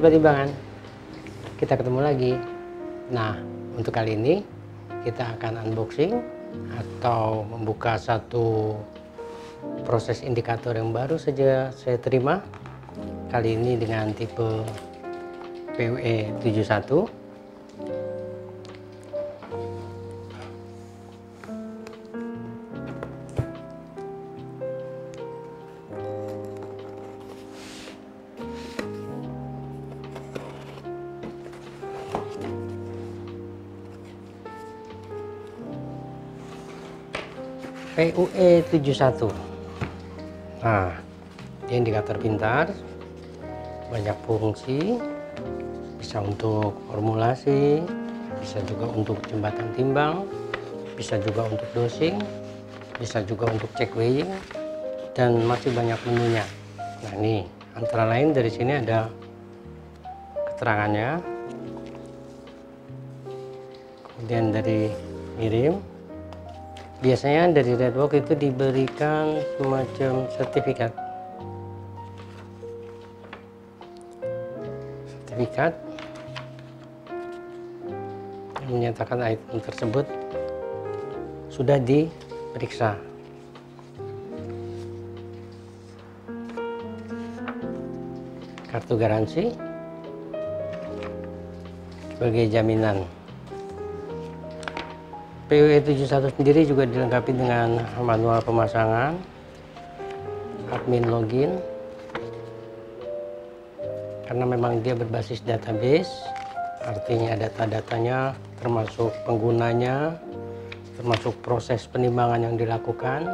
Sobat Timbangan, kita ketemu lagi. Nah, untuk kali ini kita akan unboxing atau membuka satu proses indikator yang baru saja saya terima. Kali ini dengan tipe PUE71. PUE71. Nah, ini indikator pintar, banyak fungsi, bisa untuk formulasi, bisa juga untuk jembatan timbang, bisa juga untuk dosing, bisa juga untuk cek weighing, dan masih banyak menunya. Nah, ini antara lain dari sini ada keterangannya, kemudian dari ngirim. Biasanya dari Redbox itu diberikan semacam sertifikat yang menyatakan item tersebut sudah diperiksa. Kartu garansi sebagai jaminan. PUE71 sendiri juga dilengkapi dengan manual pemasangan, admin login, karena memang dia berbasis database, artinya data-datanya termasuk penggunanya, termasuk proses penimbangan yang dilakukan,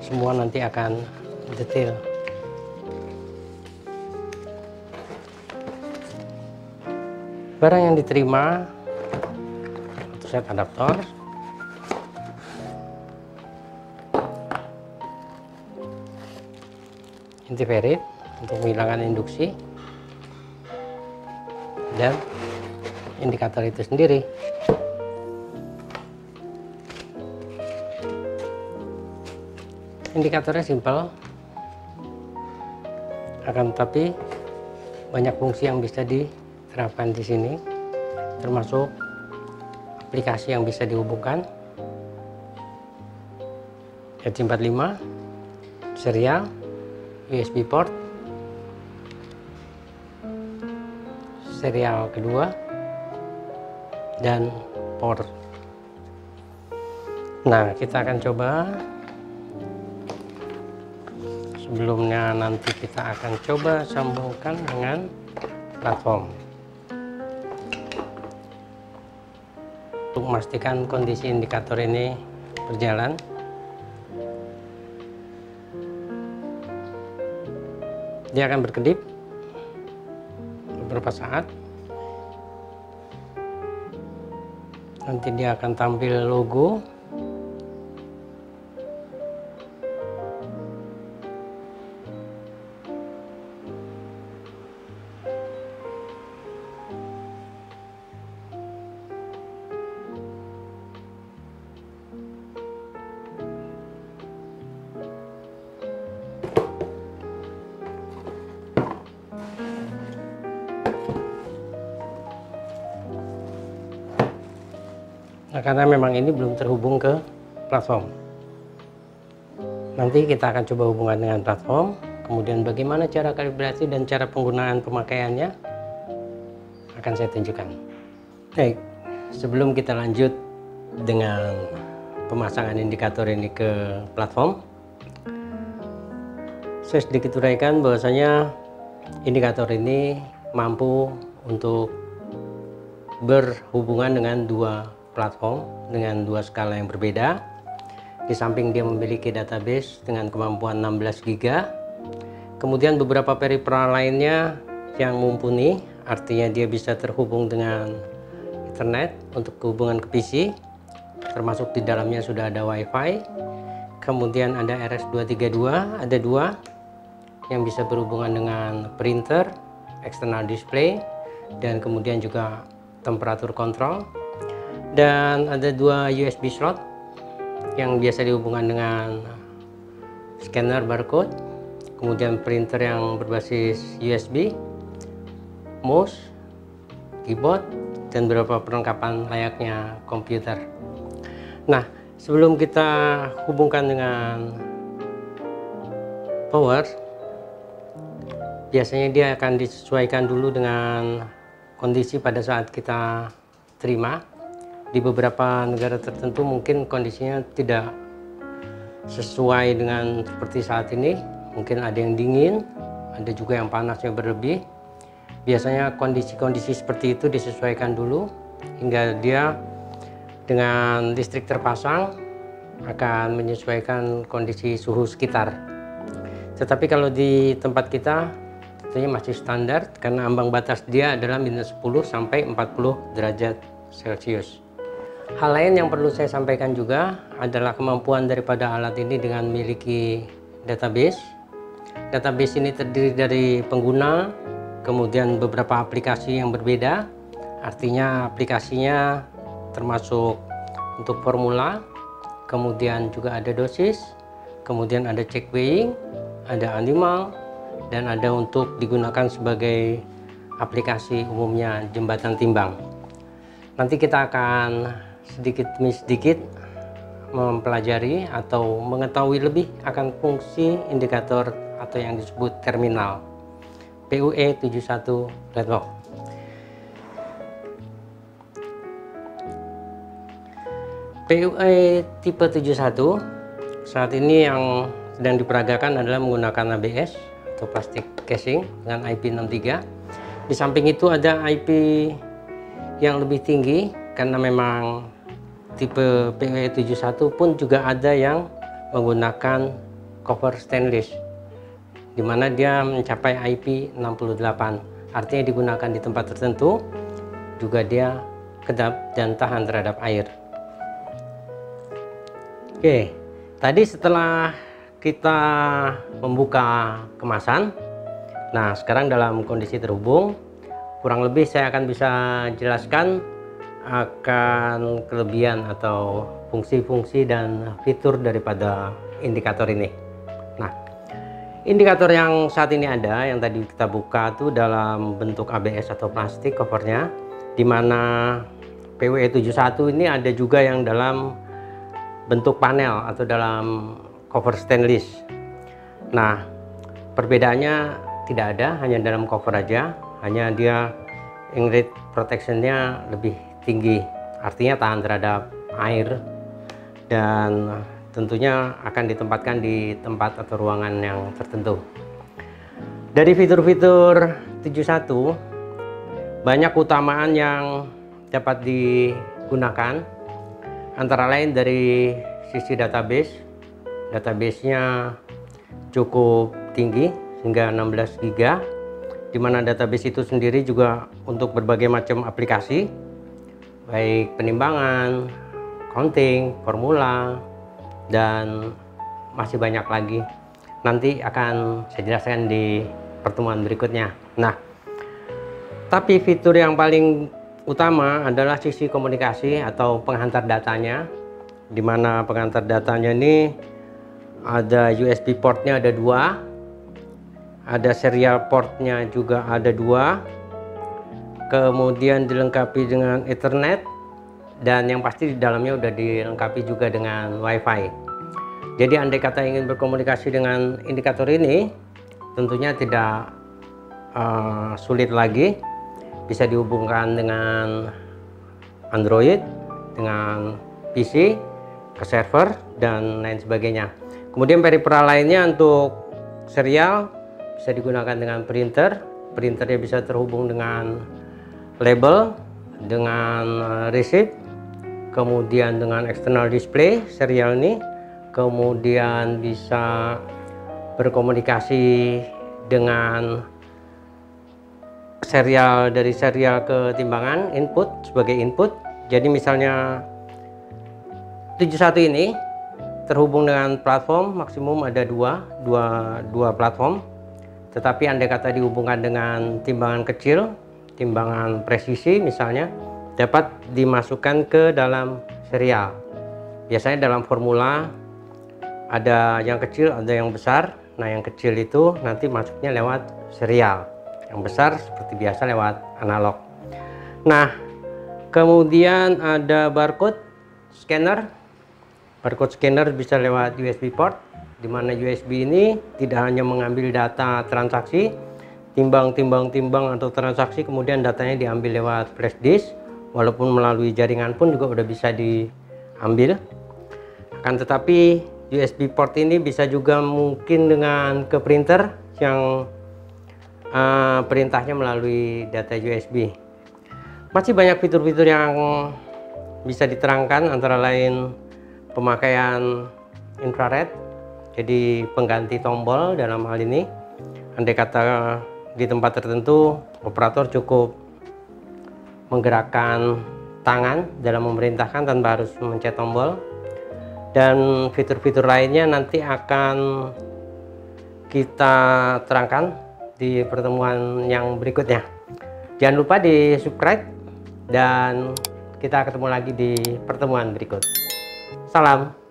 semua nanti akan detail. Barang yang diterima satu set adaptor, antiferrit untuk menghilangkan induksi, dan indikator itu sendiri. Indikatornya simpel, akan tetapi banyak fungsi yang bisa diterapkan di sini, termasuk aplikasi yang bisa dihubungkan. H45, serial, USB port, serial kedua, dan power. Nah, kita akan coba. Sebelumnya nanti kita akan coba sambungkan dengan platform untuk memastikan kondisi indikator ini berjalan. Dia akan berkedip beberapa saat, nanti dia akan tampil logo, nah, karena memang ini belum terhubung ke platform. Nanti kita akan coba hubungan dengan platform, kemudian bagaimana cara kalibrasi dan cara penggunaan pemakaiannya akan saya tunjukkan. Baik, sebelum kita lanjut dengan pemasangan indikator ini ke platform, saya sedikit uraikan bahwasanya indikator ini mampu untuk berhubungan dengan dua platform dengan dua skala yang berbeda. Di samping dia memiliki database dengan kemampuan 16 GB, kemudian beberapa peripheral lainnya yang mumpuni, artinya dia bisa terhubung dengan internet untuk hubungan ke PC, termasuk di dalamnya sudah ada WiFi. Kemudian ada RS232, ada dua yang bisa berhubungan dengan printer, external display, dan kemudian juga temperatur control. Dan ada dua USB slot yang biasa dihubungkan dengan scanner barcode, kemudian printer yang berbasis USB, mouse, keyboard, dan beberapa perlengkapan layaknya komputer. Nah, sebelum kita hubungkan dengan power, biasanya dia akan disesuaikan dulu dengan kondisi pada saat kita terima. Di beberapa negara tertentu mungkin kondisinya tidak sesuai dengan seperti saat ini. Mungkin ada yang dingin, ada juga yang panasnya berlebih. Biasanya kondisi-kondisi seperti itu disesuaikan dulu hingga dia dengan listrik terpasang akan menyesuaikan kondisi suhu sekitar. Tetapi kalau di tempat kita tentunya masih standar karena ambang batas dia adalah minus 10 sampai 40 derajat Celcius. Hal lain yang perlu saya sampaikan juga adalah kemampuan daripada alat ini dengan memiliki database. Database ini terdiri dari pengguna, kemudian beberapa aplikasi yang berbeda. Artinya aplikasinya termasuk untuk formula, kemudian juga ada dosis, kemudian ada check weighing, ada animal, dan ada untuk digunakan sebagai aplikasi umumnya jembatan timbang. Nanti kita akan sedikit demi sedikit mempelajari atau mengetahui lebih akan fungsi indikator atau yang disebut terminal PUE 71 Redlock. PUE tipe 71 saat ini yang sedang diperagakan adalah menggunakan ABS atau plastik casing dengan IP63. Di samping itu ada IP yang lebih tinggi karena memang tipe PUE 71 pun juga ada yang menggunakan cover stainless, di mana dia mencapai IP68. Artinya digunakan di tempat tertentu, juga dia kedap dan tahan terhadap air. Oke, tadi setelah kita membuka kemasan, nah sekarang dalam kondisi terhubung, kurang lebih saya akan bisa jelaskan akan kelebihan atau fungsi-fungsi dan fitur daripada indikator ini. Nah, indikator yang saat ini ada, yang tadi kita buka tuh dalam bentuk ABS atau plastik covernya, di mana PUE 71 ini ada juga yang dalam bentuk panel atau dalam cover stainless. Nah, perbedaannya tidak ada, hanya dalam cover aja, hanya dia ingrate protectionnya lebih tinggi, artinya tahan terhadap air dan tentunya akan ditempatkan di tempat atau ruangan yang tertentu. Dari fitur-fitur 71 banyak keutamaan yang dapat digunakan, antara lain dari sisi database-nya cukup tinggi hingga 16 GB, di mana database itu sendiri juga untuk berbagai macam aplikasi, baik penimbangan, counting, formula, dan masih banyak lagi. Nanti akan saya jelaskan di pertemuan berikutnya. Nah, tapi fitur yang paling utama adalah sisi komunikasi atau penghantar datanya, di mana penghantar datanya ini ada USB portnya ada 2, ada serial portnya juga ada 2, kemudian dilengkapi dengan Ethernet, dan yang pasti di dalamnya udah dilengkapi juga dengan WiFi. Jadi andai kata ingin berkomunikasi dengan indikator ini, tentunya tidak sulit lagi, bisa dihubungkan dengan Android, dengan PC, ke server, dan lain sebagainya. Kemudian peripheral lainnya untuk serial bisa digunakan dengan printer. Printernya bisa terhubung dengan label, dengan receipt, kemudian dengan external display serial ini, kemudian bisa berkomunikasi dengan serial, dari serial ke timbangan input sebagai input. Jadi misalnya 71 ini terhubung dengan platform maksimum ada dua platform, tetapi andai kata dihubungkan dengan timbangan kecil, timbangan presisi misalnya, dapat dimasukkan ke dalam serial. Biasanya dalam formula ada yang kecil, ada yang besar. Nah, yang kecil itu nanti masuknya lewat serial. yang besar seperti biasa lewat analog. Nah, kemudian ada barcode scanner. Barcode scanner bisa lewat USB port, di mana USB ini tidak hanya mengambil data transaksi, timbang atau transaksi, kemudian datanya diambil lewat flash disk, walaupun melalui jaringan pun juga udah bisa diambil. Akan tetapi USB port ini bisa juga mungkin dengan ke printer yang perintahnya melalui data USB. Masih banyak fitur-fitur yang bisa diterangkan, antara lain pemakaian infrared, jadi pengganti tombol dalam hal ini. Andai kata di tempat tertentu operator cukup menggerakkan tangan dalam memerintahkan tanpa harus mencet tombol, dan fitur-fitur lainnya nanti akan kita terangkan di pertemuan yang berikutnya. Jangan lupa di subscribe dan kita ketemu lagi di pertemuan berikut. Salam.